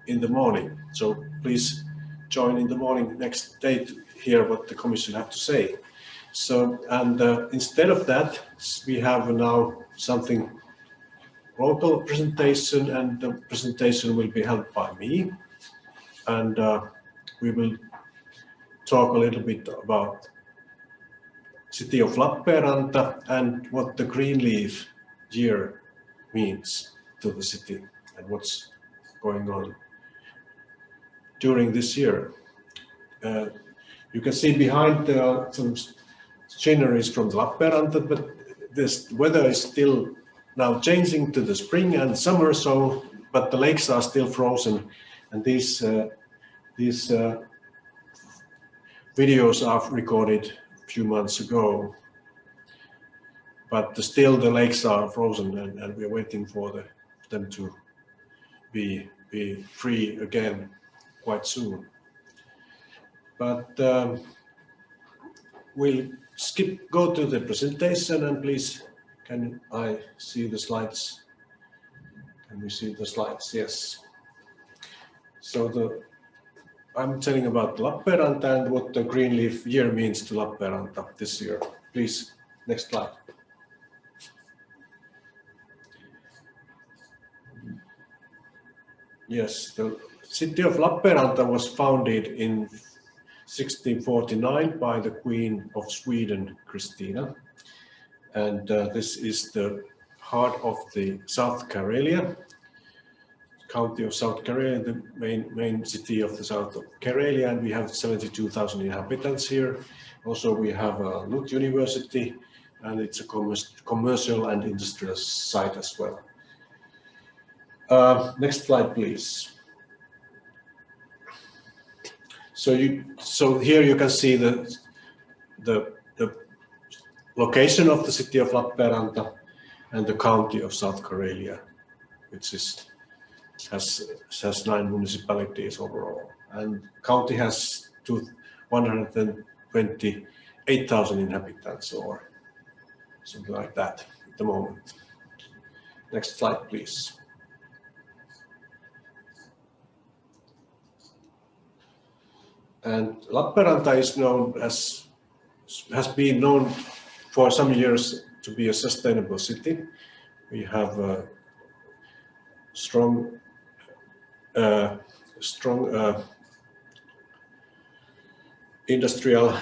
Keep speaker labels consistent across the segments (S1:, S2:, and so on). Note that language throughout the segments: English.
S1: in the morning. So please join in the morning next day to hear what the Commission have to say. So, and instead of that, we have now something local presentation, and the presentation will be held by me, and we will talk a little bit about city of Lappeenranta and what the green leaf year means to the city and what's going on during this year. You can see behind some sceneries from Lappeenranta, but this weather is still now changing to the spring and summer, so but the lakes are still frozen, and these videos are recorded a few months ago, but still the lakes are frozen, and we're waiting for them to be free again quite soon. But we'll go to the presentation, and please, can I see the slides? Can we see the slides? Yes. So I'm telling about Lappeenranta and what the green leaf year means to Lappeenranta this year. Please, next slide. Yes, the city of Lappeenranta was founded in 1649 by the Queen of Sweden, Christina. And this is the heart of the South Karelia, county of South Karelia, the main city of the south of Karelia, and we have 72,000 inhabitants here. Also, we have a Lund University, and it's a commercial and industrial site as well. Next slide, please. So here you can see the location of the city of Lappeenranta and the county of South Karelia, which has 9 municipalities overall, and county has 128,000 inhabitants or something like that at the moment. Next slide, please. And Lappeenranta is has been known for some years to be a sustainable city. We have a strong industrial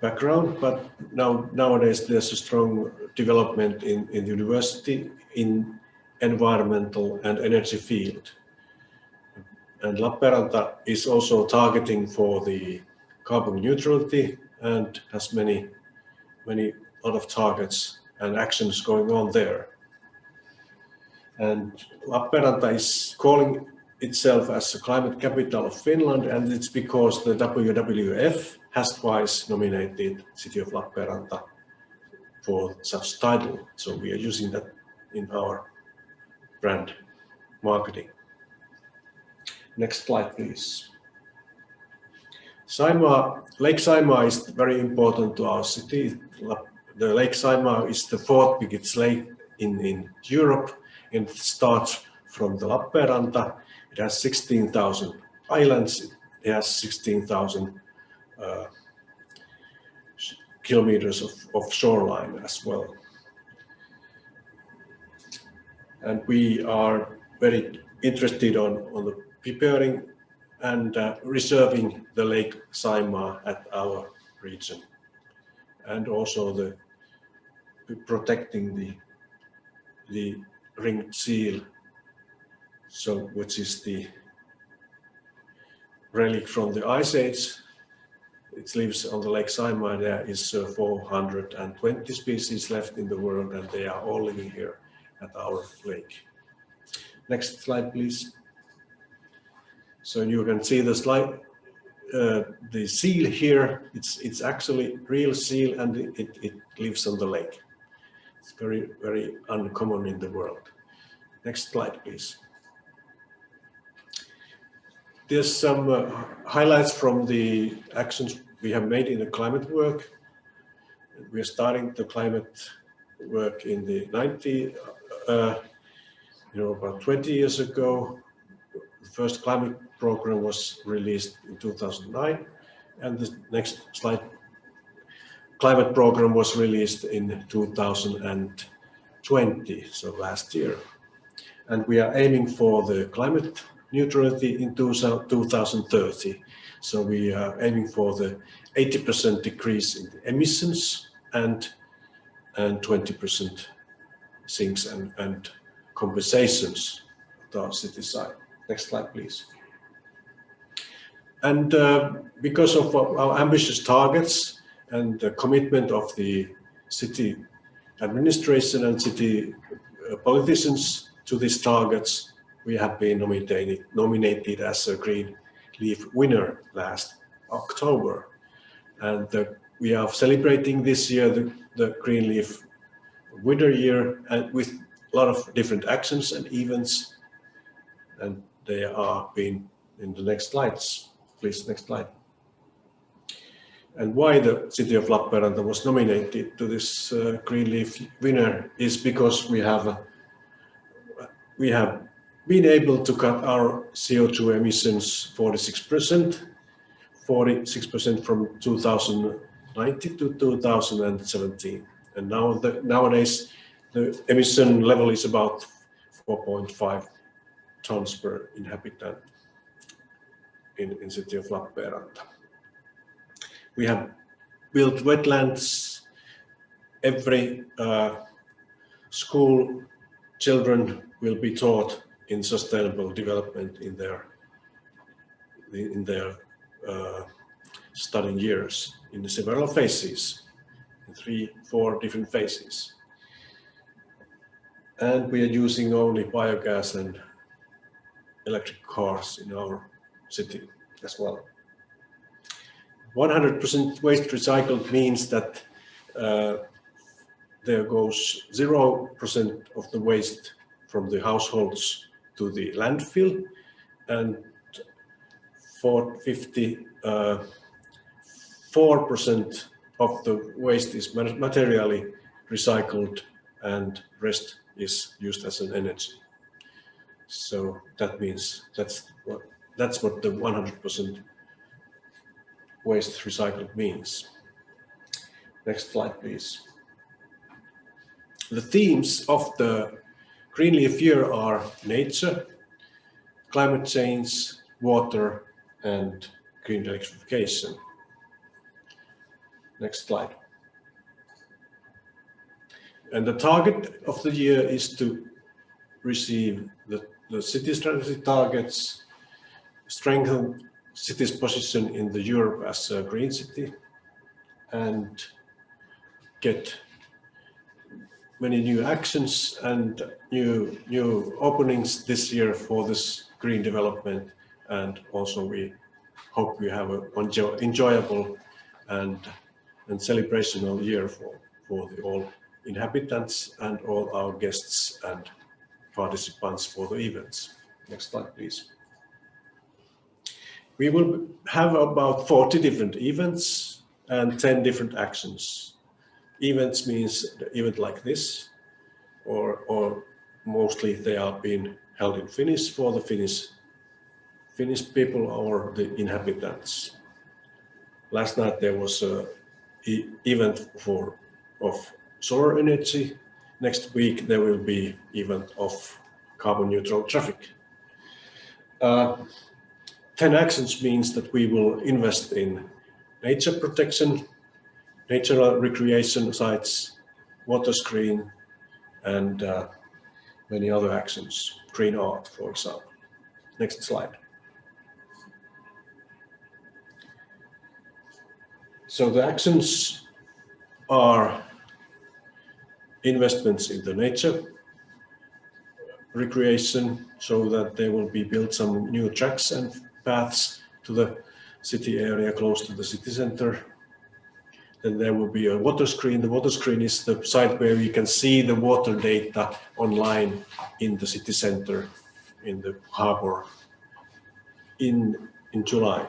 S1: background, but nowadays there's a strong development in university, in environmental and energy field. And Lappeenranta is also targeting for the carbon neutrality and has many lot of targets and actions going on there. And Lappeenranta is calling itself as the climate capital of Finland, and it's because the WWF has twice nominated city of Lappeenranta for such title. So we are using that in our brand marketing. Next slide, please. Lake Saimaa is very important to our city. The Lake Saimaa is the 4th biggest lake in Europe, and it starts from the Lappeenranta. It has 16,000 islands. It has 16,000 kilometers of shoreline as well. And we are very interested on the preparing and reserving the Lake Saimaa at our region, and also the protecting the ringed seal, so which is the relic from the Ice Age. It lives on the Lake Saimaa. There is 420 species left in the world, and they are all living here at our lake. Next slide, please. So you can see the slide, the seal here. It's actually real seal, and it lives on the lake. It's very uncommon in the world. Next slide, please. There's some highlights from the actions we have made in the climate work. We are starting the climate work in the about 20 years ago. The first climate program was released in 2009, and the next slide, climate program was released in 2020, so last year. And we are aiming for the climate neutrality in 2030. So we are aiming for the 80% decrease in the emissions and 20% sinks and compensations to our city side. Next slide, please. And because of our ambitious targets and the commitment of the city administration and city politicians to these targets, we have been nominated as a Green Leaf winner last October. And we are celebrating this year the Green Leaf winter year, and with a lot of different actions and events. And they are being in the next slides. Please, next slide. And why the city of Lappeenranta was nominated to this Green Leaf winner is because we have been able to cut our CO2 emissions 46% from 2019 to 2017. And nowadays the emission level is about 4.5 tons per inhabitant in city of Lappeenranta. We have built wetlands. Every school children will be taught in sustainable development in their studying years in several phases, in 3-4 different phases. And we are using only biogas and electric cars in our city as well. 100% waste recycled means that there goes 0% of the waste from the households to the landfill, and 54% of the waste is materially recycled, and rest is used as an energy. So that means that's what the 100% waste recycled means. Next slide, please. The themes of the Green Leaf Year are nature, climate change, water, and green electrification. Next slide. And the target of the year is to receive the city strategy targets, strengthen city's position in the Europe as a green city, and get many new actions and new openings this year for this green development. And also we hope we have an enjoyable and celebrational year for all inhabitants and all our guests and participants for the events. Next slide, please. We will have about 40 different events and 10 different actions. Events means the event like this, or mostly they are being held in Finnish for the Finnish people or the inhabitants. Last night there was an event of solar energy. Next week there will be event of carbon neutral traffic. 10 actions means that we will invest in nature protection, natural recreation sites, water screen, and many other actions, green art, for example. Next slide. So the actions are investments in the nature, recreation, so that there will be built some new tracks and paths to the city area close to the city center. Then there will be a water screen. The water screen is the site where you can see the water data online in the city center, in the harbor in July.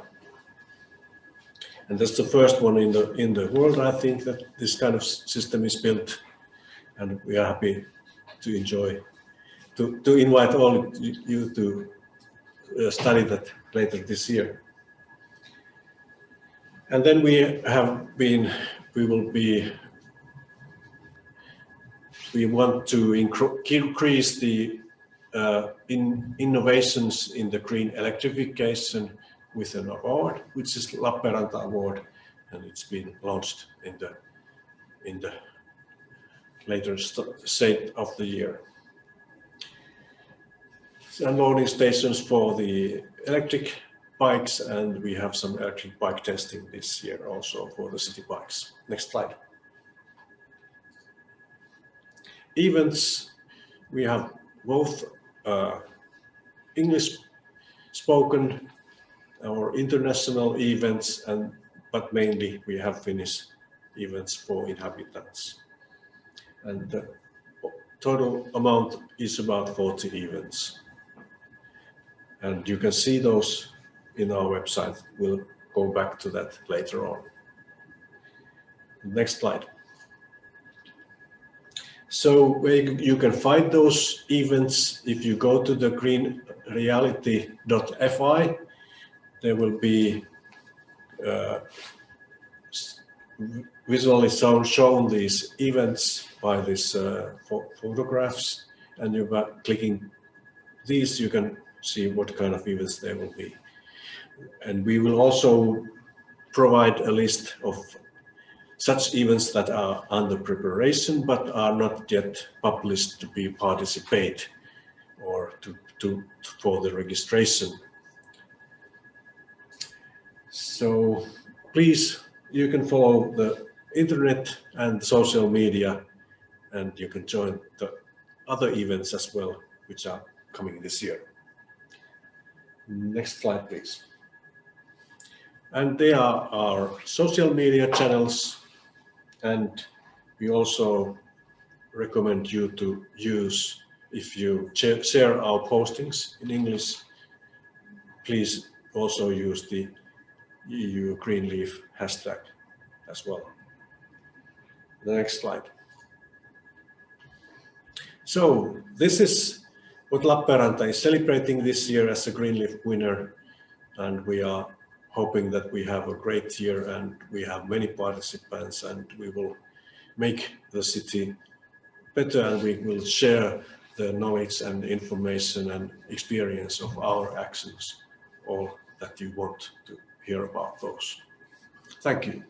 S1: And that's the first one in the world, I think, that this kind of system is built, and we are happy to enjoy, to invite all you to study that later this year. And then we want to increase the innovations in the green electrification with an award, which is Lappeenranta Award, and it's been launched in the later state of the year. And loading stations for the electric bikes, and we have some electric bike testing this year also for the city bikes. Next slide. Events, we have both English spoken or international events, but mainly we have Finnish events for inhabitants. And the total amount is about 40 events. And you can see those in our website. We'll go back to that later on. Next slide. So you can find those events if you go to the greenreality.fi. There will be visually shown these events by these photographs, and by clicking these you can see what kind of events there will be. And we will also provide a list of such events that are under preparation but are not yet published to be participate or for the registration. So please, you can follow the internet and social media, and you can join the other events as well, which are coming this year. Next slide, please. And there are our social media channels, and we also recommend you to use, if you share our postings in English, please also use the EU Greenleaf hashtag as well. The next slide. So this is what Lappeenranta is celebrating this year as a Greenleaf winner, and we are hoping that we have a great year and we have many participants, and we will make the city better, and we will share the knowledge and information and experience of our actions, all that you want to hear about those. Thank you.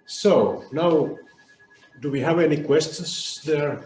S1: So now, do we have any questions there?